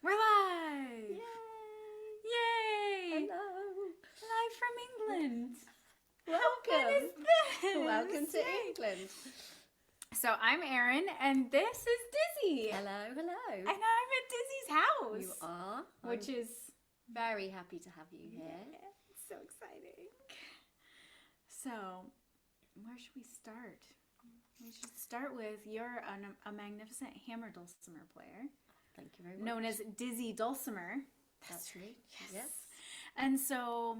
We're live! Yay! Yay! Hello! Live from England! Welcome! What is this? Welcome to Yay. England! So I'm Erin, and this is Dizzi! Hello, hello! And I'm at Dizzi's house! You are? Which is... very happy to have you here. Yeah, it's so exciting. So, where should we start? We should start with, you're a magnificent hammer dulcimer player. Thank you very much. Known as Dizzi Dulcimer. That's me. Yes. And so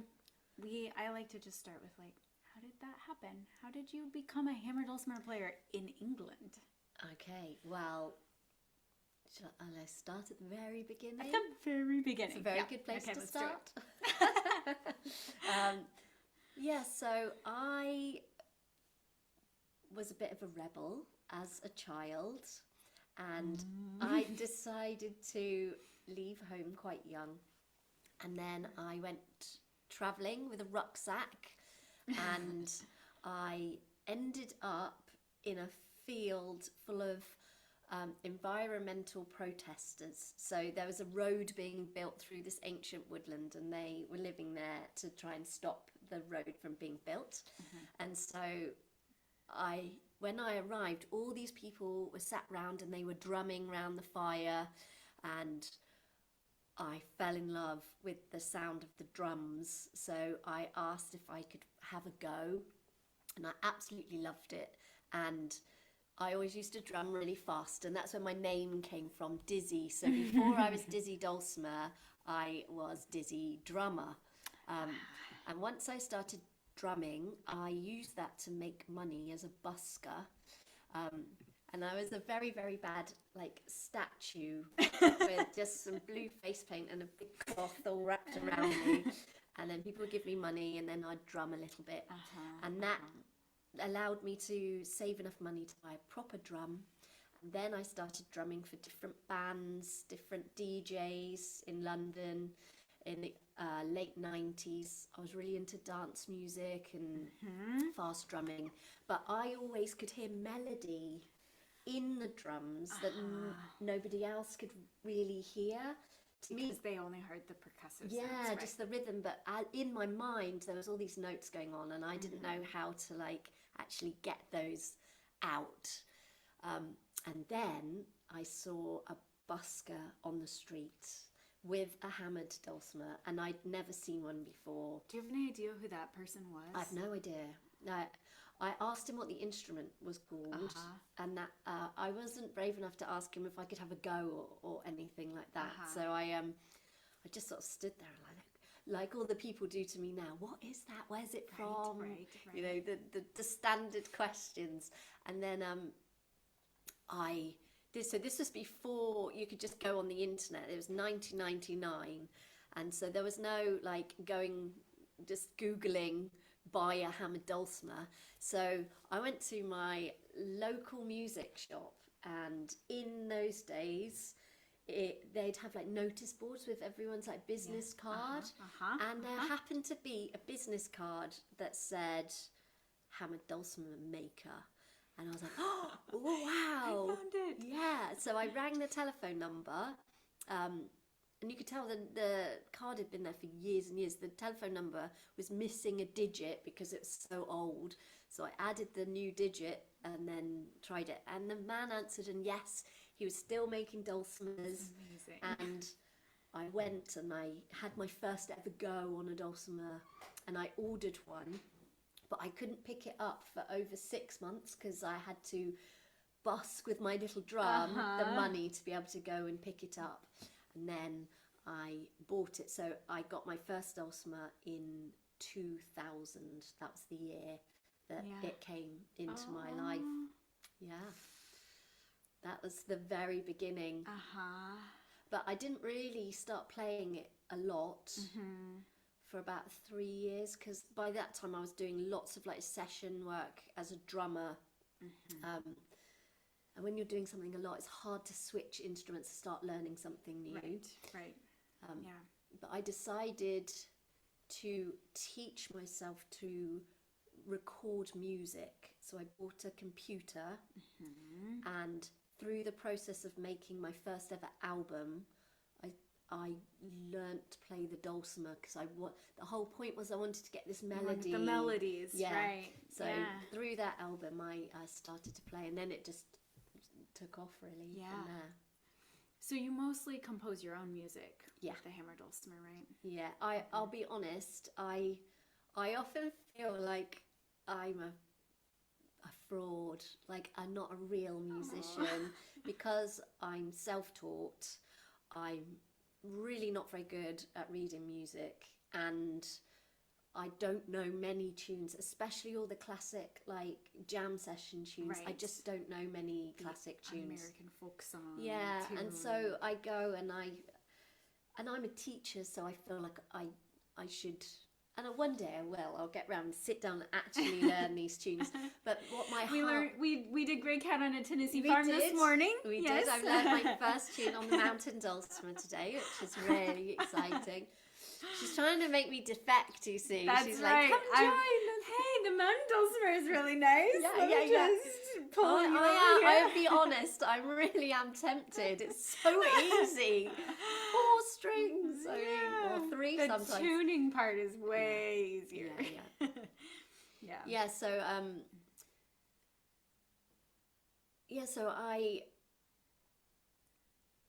I like to just start with how did that happen? How did you become a hammer dulcimer player in England? Okay, well, shall I start at the very beginning? At the very beginning. It's a very good place to let's do start. So I was a bit of a rebel as a child, and I decided to leave home quite young, and then I went travelling with a rucksack, and I ended up in a field full of environmental protesters. So there was a road being built through this ancient woodland, and they were living there to try and stop the road from being built. And so when I arrived, all these people were sat round and they were drumming round the fire, and I fell in love with the sound of the drums. So I asked if I could have a go, and I absolutely loved it. And I always used to drum really fast, and that's where my name came from, Dizzi. So before I was Dizzi Dulcimer, I was Dizzi Drummer. And once I started drumming, I used that to make money as a busker. And I was a very, very bad statue with just some blue face paint and a big cloth all wrapped around me. And then people would give me money, and then I'd drum a little bit. And that allowed me to save enough money to buy a proper drum. And then I started drumming for different bands, different DJs in London in the late 90s. I was really into dance music and fast drumming, but I always could hear melody in the drums that nobody else could really hear. Because they only heard the percussive sounds, right? Just the rhythm, but in my mind there was all these notes going on, and I didn't know how to actually get those out. And then I saw a busker on the street with a hammered dulcimer, and I'd never seen one before. Do you have any idea who that person was? I have no idea. I asked him what the instrument was called, and that I wasn't brave enough to ask him if I could have a go or anything like that. So I just sort of stood there like all the people do to me now. What is that? Where's it from? Right. You know, the standard questions. And then so this was before you could just go on the internet. It was 1999, and so there was no just Googling buy a hammered dulcimer. So I went to my local music shop, and in those days they'd have notice boards with everyone's business card, and there happened to be a business card that said hammered dulcimer maker. And I was like, oh, wow. I found it. Yeah. So I rang the telephone number, and you could tell the card had been there for years and years. The telephone number was missing a digit because it was so old. So I added the new digit and then tried it. And the man answered, and yes, he was still making dulcimers. Amazing. And I went and I had my first ever go on a dulcimer, and I ordered one. But I couldn't pick it up for over 6 months because I had to busk with my little drum the money to be able to go and pick it up. And then I bought it. So I got my first dulcimer in 2000. That was the year that it came into my life. Yeah. That was the very beginning. But I didn't really start playing it a lot. For about 3 years, because by that time I was doing lots of session work as a drummer. And when you're doing something a lot, it's hard to switch instruments to start learning something new. Right. But I decided to teach myself to record music. So I bought a computer and through the process of making my first ever album, I learnt to play the dulcimer because the whole point was I wanted to get this melody. The melodies, right. So through that album I started to play, and then it just took off really from there. So you mostly compose your own music with the hammer dulcimer, right? Yeah, I'll be honest, I often feel like I'm a fraud, like I'm not a real musician because I'm self-taught. I'm really not very good at reading music, and I don't know many tunes, especially all the classic like jam session tunes. I just don't know many classic tunes. American folk songs. Yeah, and so I go and I'm a teacher, so I feel like I should. And one day I will. I'll get round and sit down and actually learn these tunes. But what my we did Grey Cat on a Tennessee Farm this morning. We did. I've learned my first tune on the mountain dulcimer today, which is really exciting. She's trying to make me defect, you see. She's like, come join. Hey, the mountain dulcimer is really nice. Just pull you over here. I'll be honest, I really am tempted. It's so easy. 4 strings, or 3 sometimes. The tuning part is way easier. So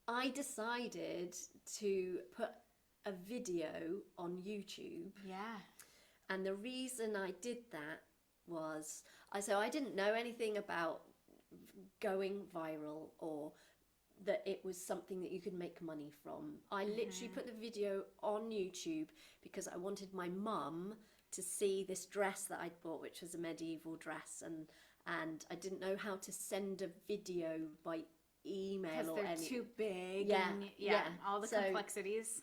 I decided to put a video on YouTube. Yeah. And the reason I did that was, I didn't know anything about going viral or that it was something that you could make money from. I literally put the video on YouTube because I wanted my mum to see this dress that I'd bought, which was a medieval dress, and I didn't know how to send a video by email or anything. Too big. All the complexities.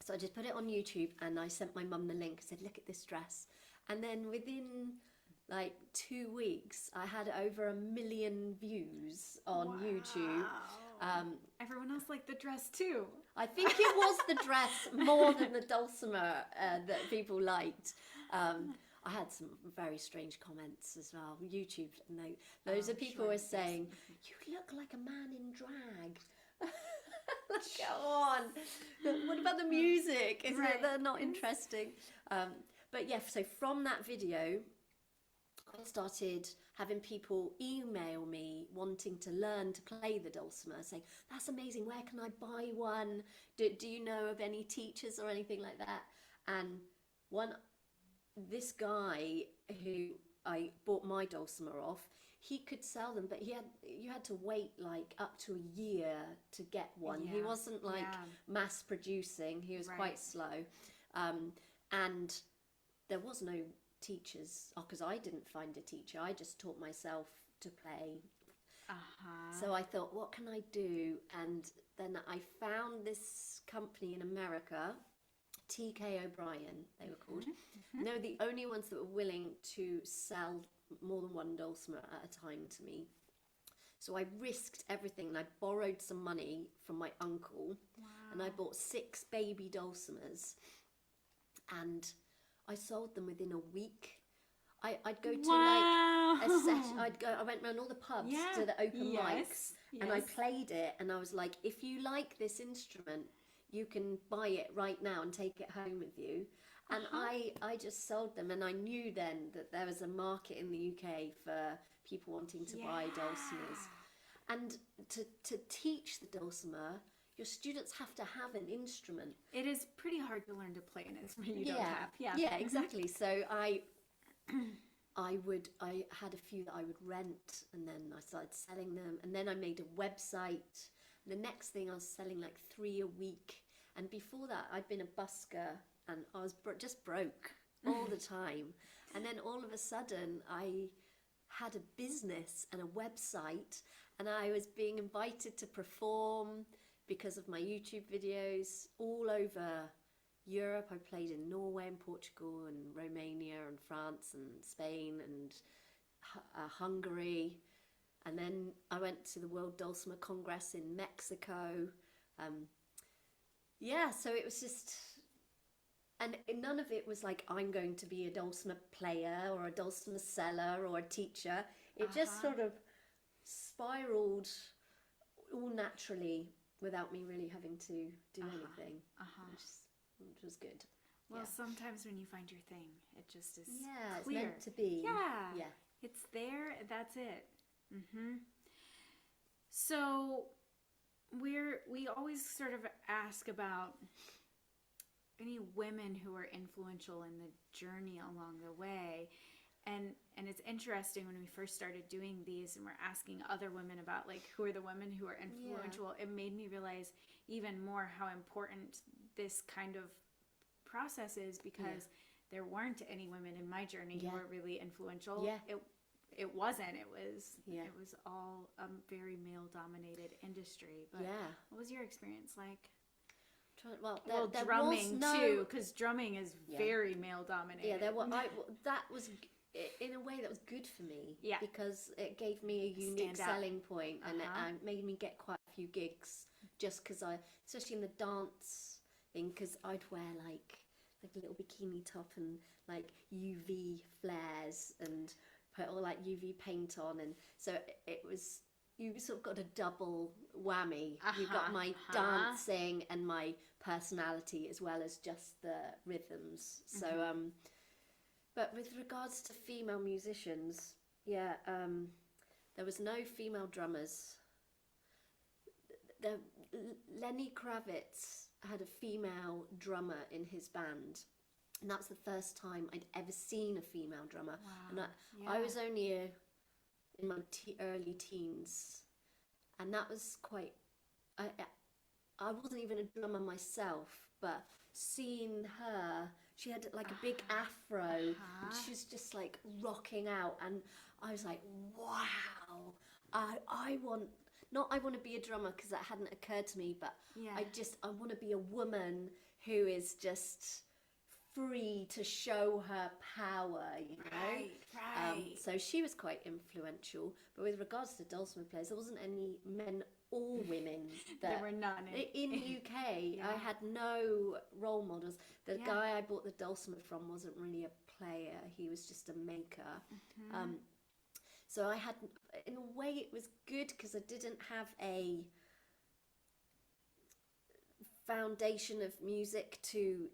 So I just put it on YouTube and I sent my mum the link. I said, look at this dress. And then within like 2 weeks, I had over 1 million views on YouTube. Everyone else liked the dress too. I think it was the dress more than the dulcimer that people liked. I had some very strange comments as well. YouTube, and loads of people were saying, you look like a man in drag. Go on. What about the music? Is it they're not interesting? But yeah, so from that video, I started having people email me wanting to learn to play the dulcimer, saying, that's amazing, where can I buy one? Do you know of any teachers or anything like that? And this guy who I bought my dulcimer off, he could sell them, but you had to wait like up to a year to get one. He wasn't like mass producing. He was quite slow, and there was no teachers because I didn't find a teacher. I just taught myself to play. So I thought, what can I do? And then I found this company in America, TK O'Brien, they were called. They were the only ones that were willing to sell more than one dulcimer at a time to me. So I risked everything and I borrowed some money from my uncle. And I bought 6 baby dulcimers and I sold them within a week. I'd go to like a session. I went around all the pubs to the open mics and I played it, and I was like, if you like this instrument, you can buy it right now and take it home with you. And I just sold them, and I knew then that there was a market in the UK for people wanting to buy dulcimers. And to teach the dulcimer, your students have to have an instrument. It is pretty hard to learn to play an instrument you don't have. Yeah, exactly. So I had a few that I would rent, and then I started selling them, and then I made a website. The next thing, I was selling like 3 a week, and before that I'd been a busker and I was just broke all the time. And then all of a sudden I had a business and a website, and I was being invited to perform because of my YouTube videos all over Europe. I played in Norway and Portugal and Romania and France and Spain and Hungary. And then I went to the World Dulcimer Congress in Mexico. So it was just... And none of it was like, I'm going to be a dulcimer player or a dulcimer seller or a teacher. It just sort of spiraled all naturally without me really having to do anything, which was good. Well, sometimes when you find your thing, it just is it's clear. meant to be. Yeah. It's there. That's it. So we always sort of ask about any women who are influential in the journey along the way. And it's interesting when we first started doing these and we're asking other women about like who are the women who are influential, it made me realize even more how important this kind of process is, because there weren't any women in my journey who were really influential. It wasn't. It was all a very male dominated industry. But what was your experience like? Well, there drumming too, because drumming is very male dominated. Yeah, that was in a way that was good for me. Yeah, because it gave me a unique selling point, and it made me get quite a few gigs just because especially in the dance thing, because I'd wear like a little bikini top and like UV flares and put all like UV paint on, and so it was. You sort of got a double whammy. You got my dancing and my personality as well as just the rhythms. So, but with regards to female musicians, there was no female drummers. Lenny Kravitz had a female drummer in his band, and that's the first time I'd ever seen a female drummer. Wow. And I was only in my early teens, and that was quite. I wasn't even a drummer myself, but seeing her, she had like a big afro, and she was just like rocking out, and I was like, wow, I want to be a drummer, because that hadn't occurred to me, but I want to be a woman who is just free to show her power, you know. Right. So she was quite influential. But with regards to dulcimer players, there wasn't any men or women. There were none. In UK, I had no role models. The guy I bought the dulcimer from wasn't really a player. He was just a maker. So I had, in a way, it was good because I didn't have a foundation of music to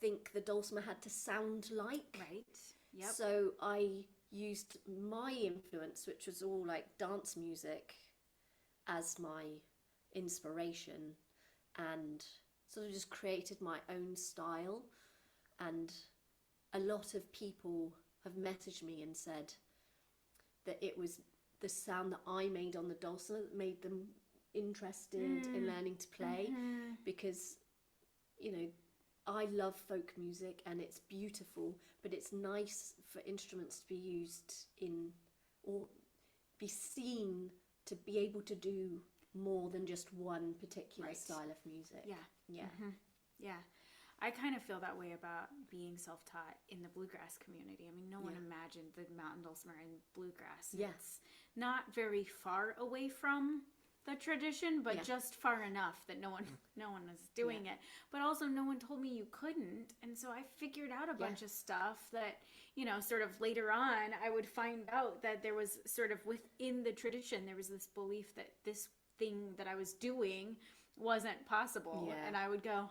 think the dulcimer had to sound like. Right. Yep. So I used my influence, which was all like dance music, as my inspiration, and sort of just created my own style. And a lot of people have messaged me and said that it was the sound that I made on the dulcimer that made them interested in learning to play, because, you know, I love folk music and it's beautiful, but it's nice for instruments to be used in, or be seen to be able to do more than just one particular style of music. Yeah. I kind of feel that way about being self-taught in the bluegrass community. I mean, no one imagined the mountain dulcimer in bluegrass. It's not very far away from the tradition, but just far enough that no one was doing it. But also no one told me you couldn't. And so I figured out a bunch of stuff that, you know, sort of later on I would find out that there was sort of within the tradition, there was this belief that this thing that I was doing wasn't possible. And I would go,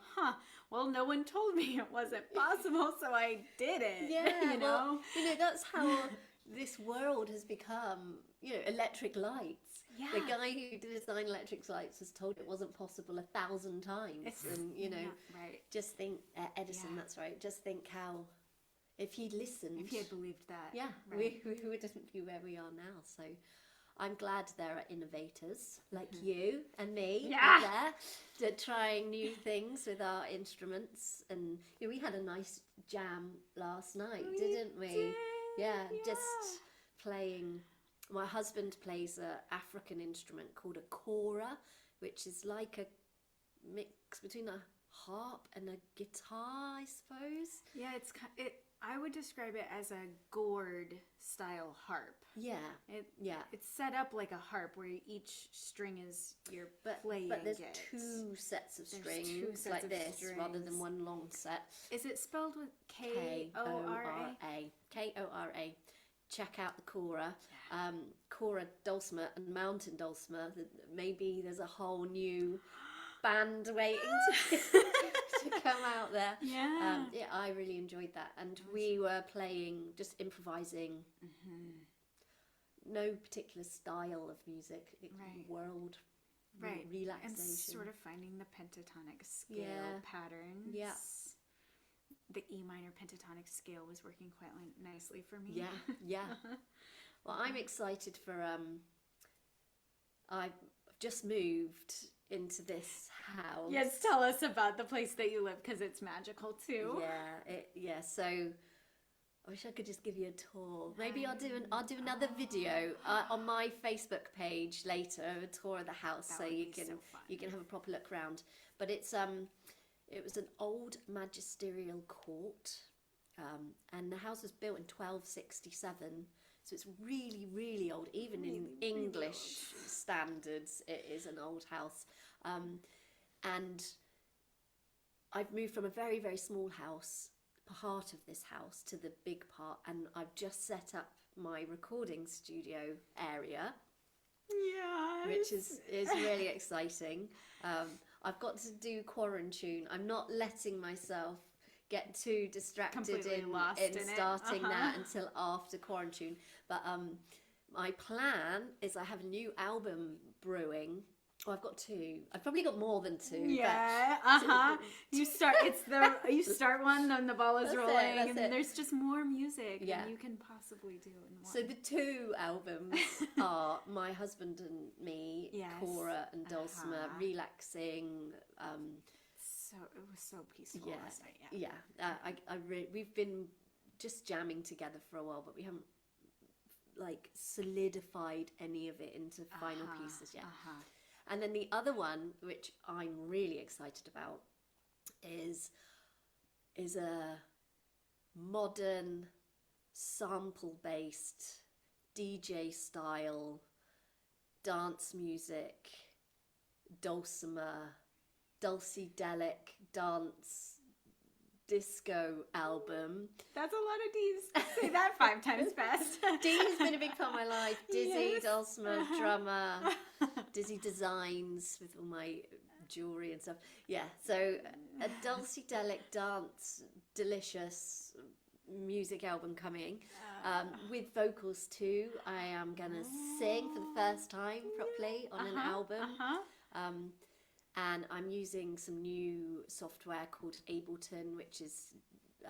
well, no one told me it wasn't possible, so I did it. You know? Well, you know, that's how this world has become, you know, electric lights. The guy who designed electric lights was told it wasn't possible 1,000 times. And, you know, just think, Edison, that's right, just think how, if he'd listened. If he had believed that. We wouldn't be where we are now. So I'm glad there are innovators like you and me out there to trying new things with our instruments. And you know, we had a nice jam last night, didn't we? Just playing. My husband plays an African instrument called a kora, which is like a mix between a harp and a guitar, I suppose. Yeah, I would describe it as a gourd style harp. It's set up like a harp where each string is your playing. But there's two sets of strings like this rather than one long set. Is it spelled with K-O-R-A? K-O-R-A. check out the Cora, Cora Dulcimer and Mountain Dulcimer. Maybe there's a whole new band waiting to come out there. Yeah. I really enjoyed that. And we were playing, just improvising. No particular style of music. World relaxation. And sort of finding the pentatonic scale patterns. Yeah. The E minor pentatonic scale was working quite nicely for me. Yeah. Well, I'm excited for, I've just moved into this house. Yes, tell us about the place that you live, because it's magical too. So I wish I could just give you a tour. Maybe I'll do another video on my Facebook page later, a tour of the house, so you can have a proper look around. But it was an old magisterial court, and the house was built in 1267, so it's really, really old. Even in English standards, it is an old house. And I've moved from a very, very small house, part of this house, to the big part, and I've just set up my recording studio area. Yes. Which is really exciting. I've got to do Quarantune. I'm not letting myself get too distracted in starting that until after Quarantune. But my plan is I have a new album brewing. Oh, I've got two. I've probably got more than two. Yeah. You start one, then the ball is rolling, and then there's just more music than you can possibly do in one. So the two albums are my husband and me, Cora and Dulcimer, relaxing. So it was so peaceful last night. We've been just jamming together for a while, but we haven't solidified any of it into final pieces yet. And then the other one, which I'm really excited about, is a modern, sample-based, DJ-style, dance music, dulcimer, dulcidelic dance disco album. That's a lot of D's. Say that 5 times fast. Dee's been a big part of my life. Dizzi, Dulcimer, drummer, Dizzi Designs with all my jewellery and stuff. Yeah, so a dulcidelic dance, delicious music album coming with vocals too. I am going to sing for the first time properly on an album. And I'm using some new software called Ableton, which is, you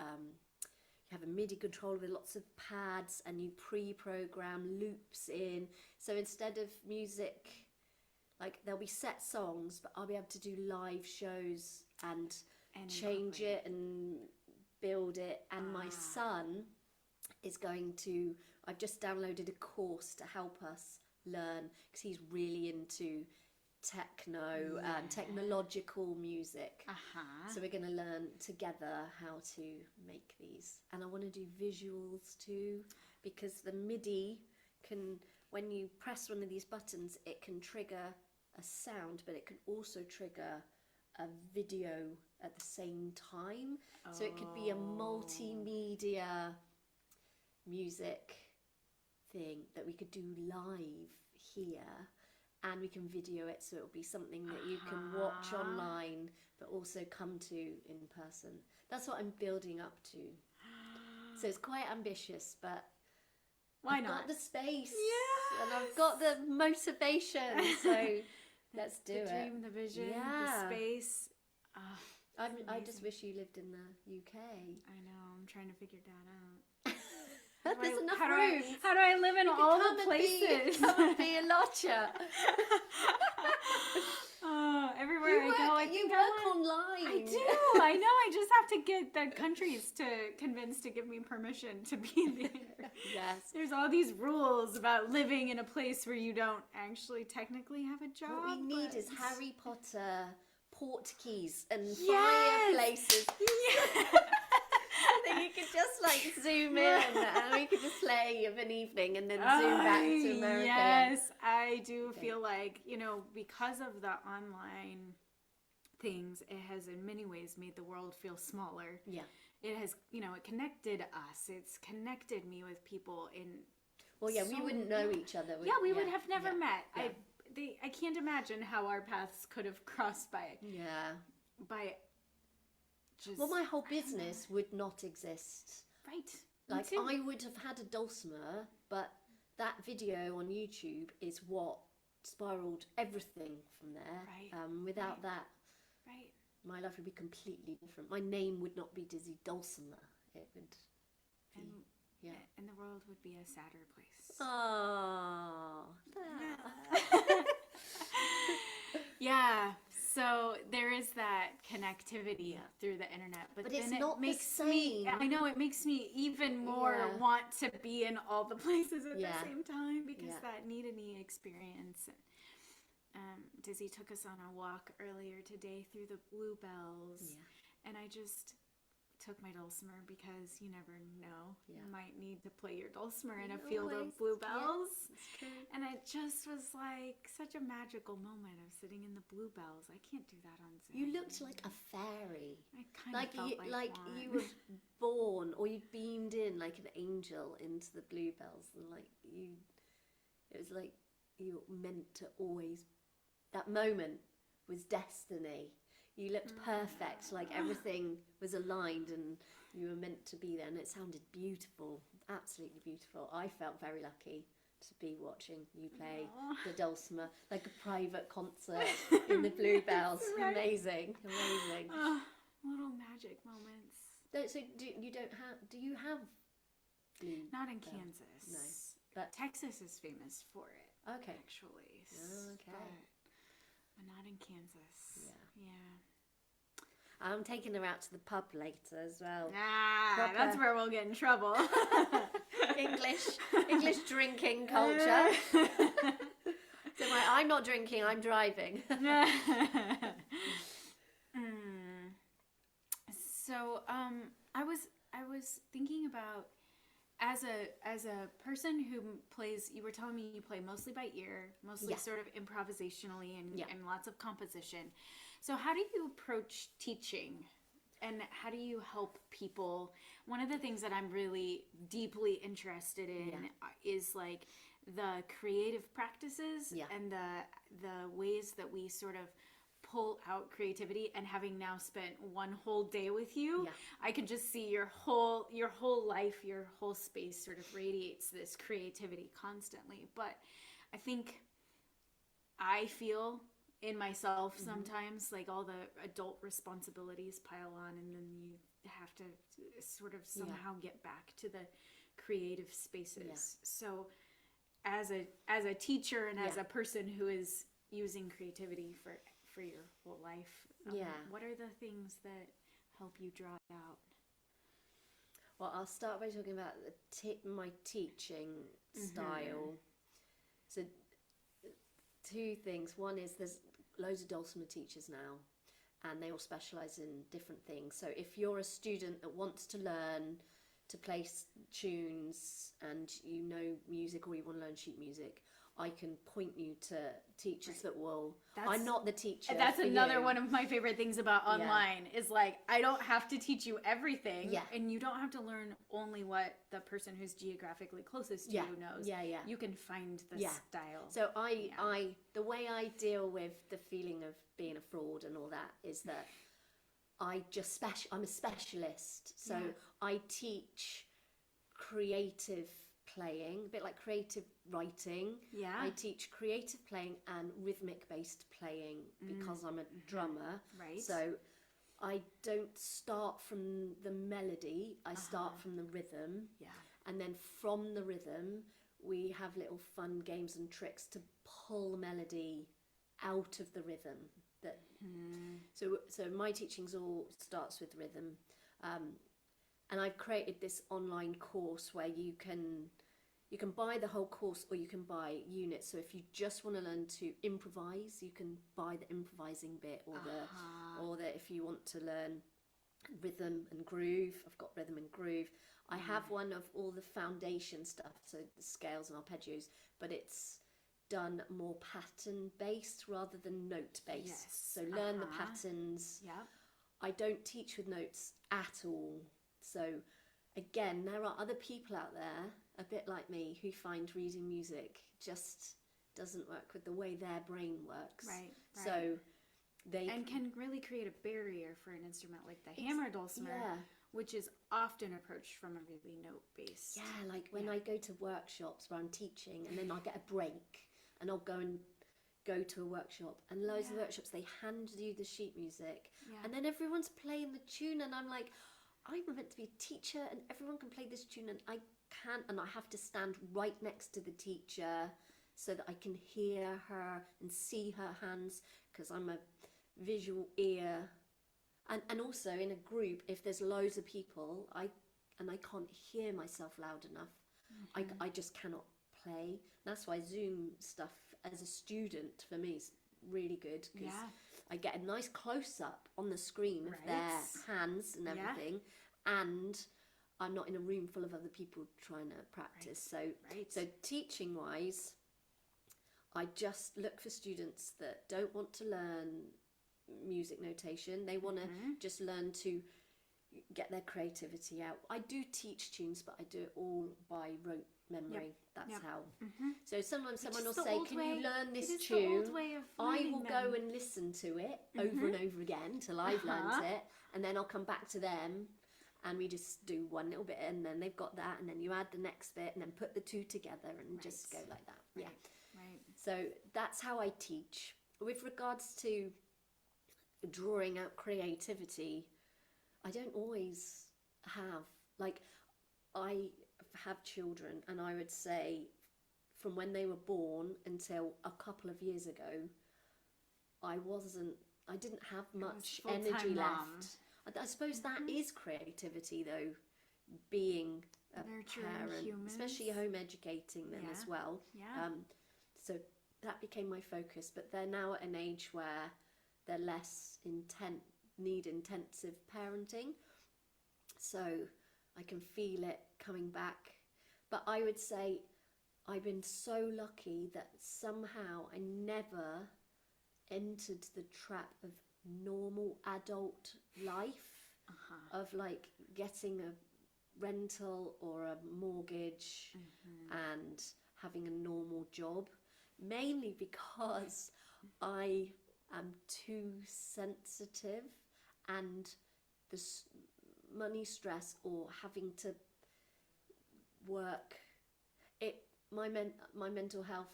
have a MIDI controller with lots of pads and you pre-program loops in. So instead of music, there'll be set songs, but I'll be able to do live shows and change it and build it. And my son is I've just downloaded a course to help us learn, because he's really into techno and technological music. So we're going to learn together how to make these. And I want to do visuals too, because the MIDI can, when you press one of these buttons, it can trigger a sound, but it can also trigger a video at the same time. So it could be a multimedia music thing that we could do live here. And we can video it, so it'll be something that you can watch online, but also come to in person. That's what I'm building up to. So it's quite ambitious, but I've got the space, and I've got the motivation. So let's do it. The dream, the vision, the space. I just wish you lived in the UK. I know. I'm trying to figure that out. There's enough room. How do I live in all the places? Come and be a lodger. Everywhere I go, you work online. I do. I know. I just have to get the countries to convince to give me permission to be there. Yes. There's all these rules about living in a place where you don't actually technically have a job. What we need is Harry Potter portkeys and fireplaces. Yeah. Then you could just zoom in and we could just play of an evening and then zoom back to America. Yes, I do feel like, because of the online things, it has in many ways made the world feel smaller. Yeah. It has, it connected us. It's connected me with people in Well, yeah, we wouldn't know each other. We would have never met. Yeah. I can't imagine how our paths could have crossed by just... Well, my whole business would not exist. Right. Like, I would have had a dulcimer, but that video on YouTube is what spiraled everything from there. Right. Without that, my life would be completely different. My name would not be Dizzi Dulcimer. It would be, and the world would be a sadder place. Oh. Yeah. So there is that connectivity through the internet, but then it's not the same. I know, it makes me even more want to be in all the places at the same time, because that need experience. Dizzi took us on a walk earlier today through the bluebells, and I just took my dulcimer because you never know. You might need to play your dulcimer in a field of bluebells. Yeah, that's true. And it just was like such a magical moment of sitting in the bluebells. I can't do that on Zoom. You looked like a fairy. I kind of felt like one. You were born, or you beamed in like an angel into the bluebells, and it was like you were meant to always. That moment was destiny. You looked perfect, like everything was aligned and you were meant to be there, and it sounded beautiful, absolutely beautiful. I felt very lucky to be watching you play the dulcimer, like a private concert in the bluebells. Right. Amazing. Little magic moments. So do you have blue? Not in Kansas. No. But Texas is famous for it. Okay. Actually. Okay. But not in Kansas. Yeah. I'm taking her out to the pub later as well. That's where we'll get in trouble. English drinking culture. So I'm not drinking, I'm driving. So I was thinking about, as a person who plays, you were telling me you play mostly by ear, mostly sort of improvisationally and lots of composition. So how do you approach teaching, and how do you help people? One of the things that I'm really deeply interested in is like the creative practices and the ways that we sort of pull out creativity. And having now spent one whole day with you, I can just see your whole life, your whole space sort of radiates this creativity constantly. But I think I feel in myself sometimes like all the adult responsibilities pile on, and then you have to sort of somehow get back to the creative spaces. So as a teacher and as a person who is using creativity for your whole life, what are the things that help you draw it out? Well, I'll start by talking about my teaching style. So two things. One is there's loads of dulcimer teachers now, and they all specialise in different things. So if you're a student that wants to learn to play tunes and you know music, or you want to learn sheet music, I can point you to teachers that will. I'm not the teacher. That's another one of my favorite things about online is like, I don't have to teach you everything, and you don't have to learn only what the person who's geographically closest to you knows. You can find the style. So I the way I deal with the feeling of being a fraud and all that is that I'm a specialist. So I teach creative playing, a bit like creative writing. I teach creative playing and rhythmic based playing because I'm a drummer. So I don't start from the melody, I start from the rhythm. And then from the rhythm we have little fun games and tricks to pull the melody out of the rhythm. So my teachings all starts with rhythm. And I've created this online course where you can buy the whole course, or you can buy units. So if you just want to learn to improvise, you can buy the improvising bit, or if you want to learn rhythm and groove, I've got rhythm and groove. I have one of all the foundation stuff, so the scales and arpeggios, but it's done more pattern based rather than note based. So learn the patterns. I don't teach with notes at all. So again, there are other people out there a bit like me who find reading music just doesn't work with the way their brain works. Right. So they can really create a barrier for an instrument like the hammer dulcimer, which is often approached from a really note-based. Yeah, like when I go to workshops where I'm teaching, and then I get a break, and I'll go to a workshop, and loads of workshops, they hand you the sheet music, and then everyone's playing the tune, and I'm like, I'm meant to be a teacher, and everyone can play this tune, and I can't, and I have to stand right next to the teacher so that I can hear her and see her hands, because I'm a visual ear. And also in a group, if there's loads of people, I can't hear myself loud enough, I just cannot play. That's why Zoom stuff as a student for me is really good, because I get a nice close-up on the screen of their hands and everything, and I'm not in a room full of other people trying to practice. So teaching wise, I just look for students that don't want to learn music notation. They want to just learn to get their creativity out. I do teach tunes, but I do it all by rote memory. That's how. So sometimes someone will say, can you learn this tune? I will go and listen to it over and over again till I've learned it, and then I'll come back to them and we just do one little bit, and then they've got that, and then you add the next bit, and then put the two together and just go like that. So that's how I teach. With regards to drawing out creativity, I don't always have, like, I have children, and I would say from when they were born until a couple of years ago, I didn't have much energy left. I suppose that is creativity, though, being a parent, especially home educating them as well. So that became my focus, but they're now at an age where they're less need intensive parenting, so I can feel it coming back. But I would say I've been so lucky that somehow I never entered the trap of normal adult life, of like getting a rental or a mortgage and having a normal job, mainly because I am too sensitive, and the money stress or having to work, my mental health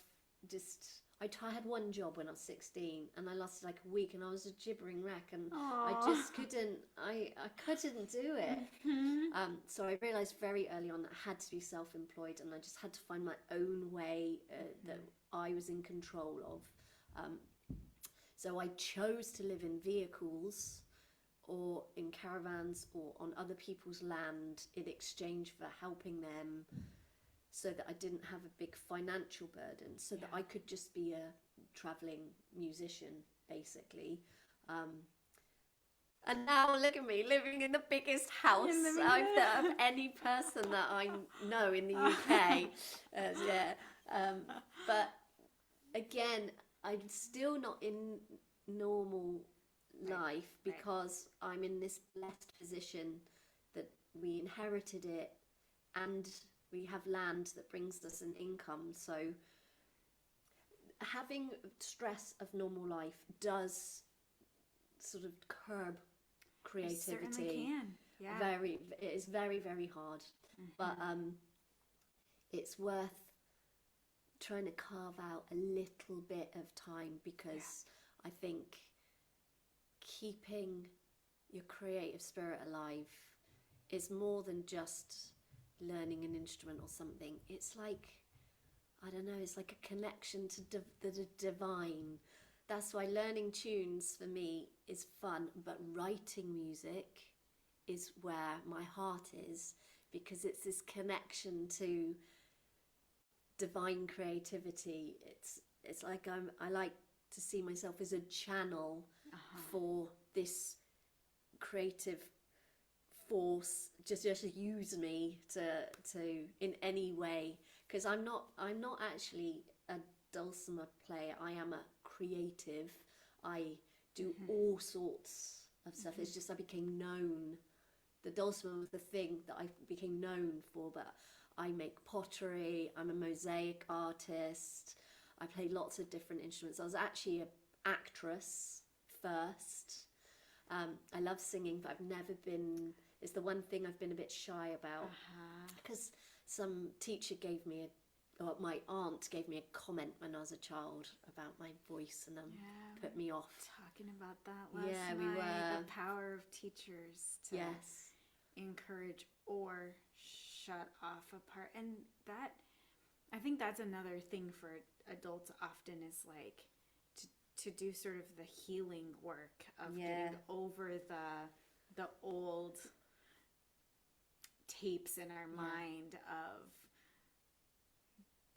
just, I had one job when I was 16, and I lasted like a week, and I was a gibbering wreck, and I just couldn't do it. So I realised very early on that I had to be self-employed, and I just had to find my own way that I was in control of. So I chose to live in vehicles or in caravans or on other people's land in exchange for helping them, so that I didn't have a big financial burden, so that I could just be a travelling musician, basically. And now look at me, living in the biggest house of any person that I know in the UK. But again, I'm still not in normal life, because I'm in this blessed position that we inherited it, and we have land that brings us an income. So having stress of normal life does sort of curb creativity. It certainly can. It is very, very hard, but it's worth trying to carve out a little bit of time, because I think keeping your creative spirit alive is more than just learning an instrument or something. It's like, I don't know, it's like a connection to the divine. That's why learning tunes for me is fun, but writing music is where my heart is, because it's this connection to divine creativity. It's like I like to see myself as a channel for this creative force, just use me to in any way, because I'm not actually a dulcimer player. I am a creative. I do all sorts of stuff. It's just I became known. The dulcimer was the thing that I became known for, but I make pottery. I'm a mosaic artist. I play lots of different instruments. I was actually an actress first. I love singing, but I've never been... It's the one thing I've been a bit shy about. Because some teacher gave me or my aunt gave me a comment when I was a child about my voice, and put me off. Talking about that last night. We were. The power of teachers to encourage or shut off a part. And that, I think that's another thing for adults often is like to do sort of the healing work of getting over the old tapes in our mind of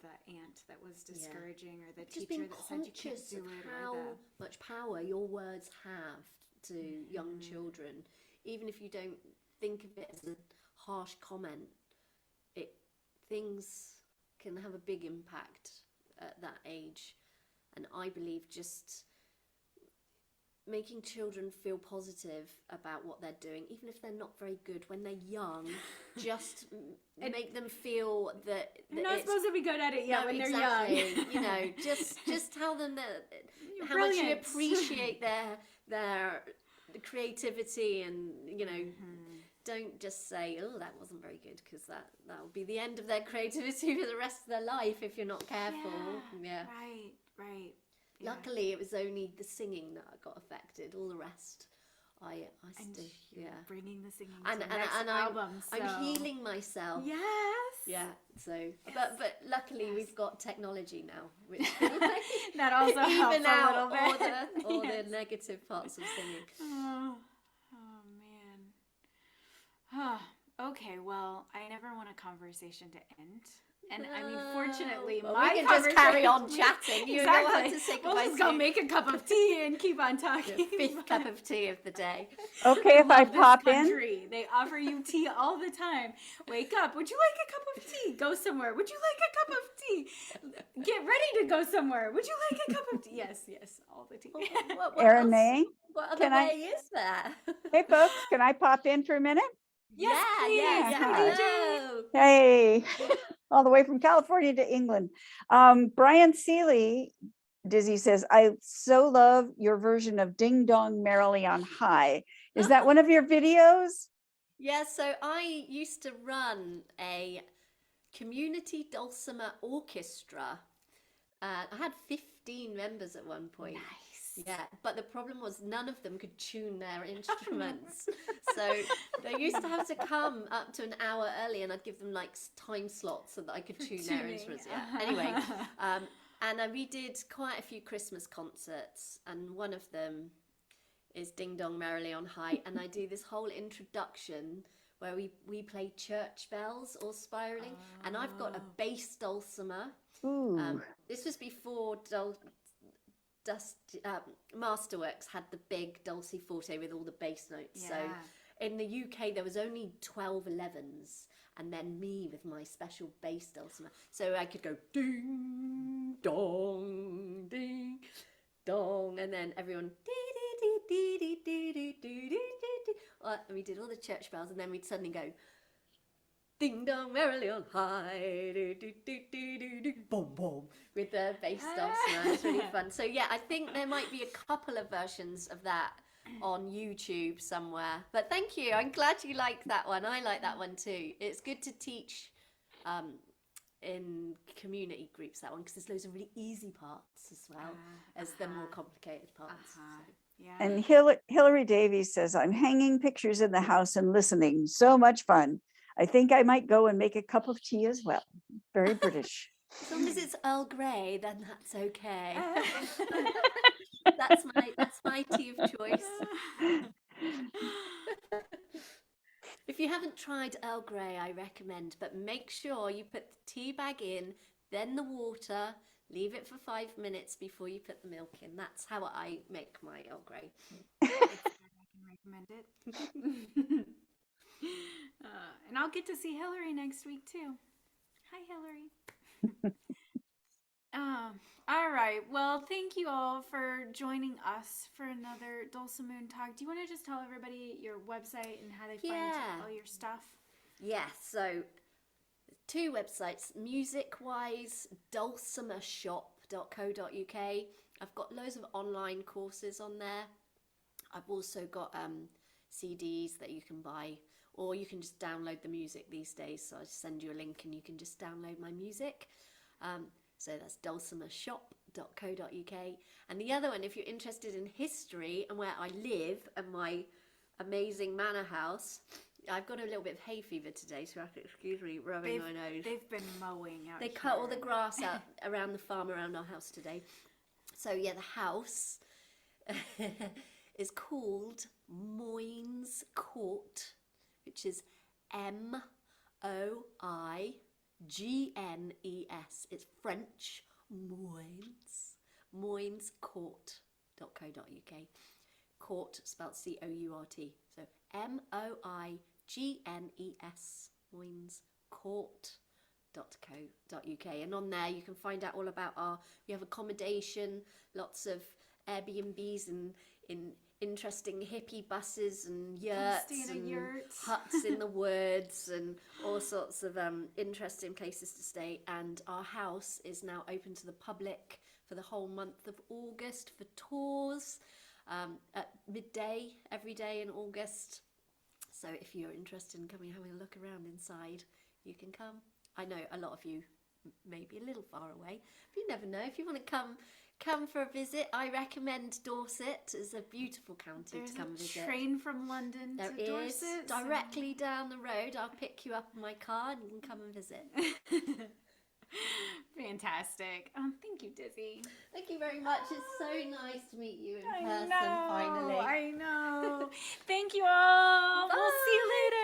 the aunt that was discouraging or the just teacher that said you can't do it. How much power your words have to young children, even if you don't think of it as a harsh comment, things can have a big impact at that age. And I believe just making children feel positive about what they're doing, even if they're not very good when they're young, just make them feel that they're not supposed to be good at it yet when they're young. You know, just tell them that how much you appreciate their creativity, and you know, don't just say, "Oh, that wasn't very good," because that will be the end of their creativity for the rest of their life if you're not careful. Yeah. Right. Yeah. Luckily, it was only the singing that got affected. All the rest, I still, bringing the singing and to the next album. I'm healing myself. Yes. Yeah. So, but luckily we've got technology now, which that also helps even a little bit. all the negative parts of singing. Oh man. Okay. Well, I never want a conversation to end. And I mean, fortunately, we can just carry on chatting. You know how to say goodbye. We'll just go make a cup of tea and keep on talking. The fifth cup of tea of the day. Okay, if I pop in. They offer you tea all the time. Wake up. Would you like a cup of tea? Go somewhere. Would you like a cup of tea? Get ready to go somewhere. Would you like a cup of tea? Yes, all the tea. What Erin Mae? What other way is there? Hey, folks, can I pop in for a minute? Yes, please. Hey, all the way from California to England. Brian Seeley, Dizzy says, I so love your version of Ding Dong Merrily on High. Is that one of your videos? Yeah, so I used to run a community dulcimer orchestra. I had 15 members at one point. Nice. Yeah, but the problem was none of them could tune their instruments. So they used to have to come up to an hour early, and I'd give them like time slots so that I could tune their instruments. Yeah. Anyway, and we did quite a few Christmas concerts, and one of them is Ding Dong Merrily on High, and I do this whole introduction where we play church bells or spiraling, and I've got a bass dulcimer. This was before Masterworks had the big Dulci Forte with all the bass notes. So in the UK there was only 12 11s, and then me with my special bass dulcimer. So I could go ding dong ding dong, and then everyone dee dee dee dee dee dee dee dee. And we did all the church bells, and then we'd suddenly go Ding Dong Merrily on High, do, do, do, do, do, do, boom, boom, with the bass dulcimer. It's really fun. So yeah, I think there might be a couple of versions of that on YouTube somewhere. But thank you. I'm glad you like that one. I like that one too. It's good to teach in community groups, that one, because there's loads of really easy parts as well as the more complicated parts. So. Yeah. And Hillary Davies says, I'm hanging pictures in the house and listening. So much fun. I think I might go and make a cup of tea as well. Very British. As long as it's Earl Grey, then that's okay. that's my tea of choice. If you haven't tried Earl Grey, I recommend, but make sure you put the tea bag in, then the water, leave it for 5 minutes before you put the milk in. That's how I make my Earl Grey. I can recommend it. And I'll get to see Hillary next week too. Hi, Hillary. All right. Well, thank you all for joining us for another Dulcimoon Talk. Do you want to just tell everybody your website and how they find all your stuff? Yes. So 2 websites. Music-wise, dulcimershop.co.uk. I've got loads of online courses on there. I've also got CDs that you can buy, or you can just download the music these days. So I just send you a link and you can just download my music. So that's dulcimershop.co.uk. And the other one, if you're interested in history and where I live and my amazing manor house, I've got a little bit of hay fever today, so I have to excuse me rubbing my nose. They've been mowing out. They cut all the grass out around the farm around our house today. So yeah, the house is called Moines Court, which is Moignes. It's French. Moines Court.co.uk. Court spelled Court. So Moignes. Moines Court.co.uk. And on there you can find out all about we have accommodation, lots of Airbnbs in interesting hippie buses and yurts and huts in the woods and all sorts of interesting places to stay. And our house is now open to the public for the whole month of August for tours at midday every day in August. So if you're interested in coming and having a look around inside, you can come. I know a lot of you may be a little far away, but you never know. If you want to come for a visit, I recommend Dorset. It's a beautiful county to come visit. There's a train from London to Dorset. Directly down the road. I'll pick you up in my car and you can come and visit. Fantastic. Thank you, Dizzi. Thank you very much. It's so nice to meet you in person finally. I know. Thank you all. Bye. We'll see you later.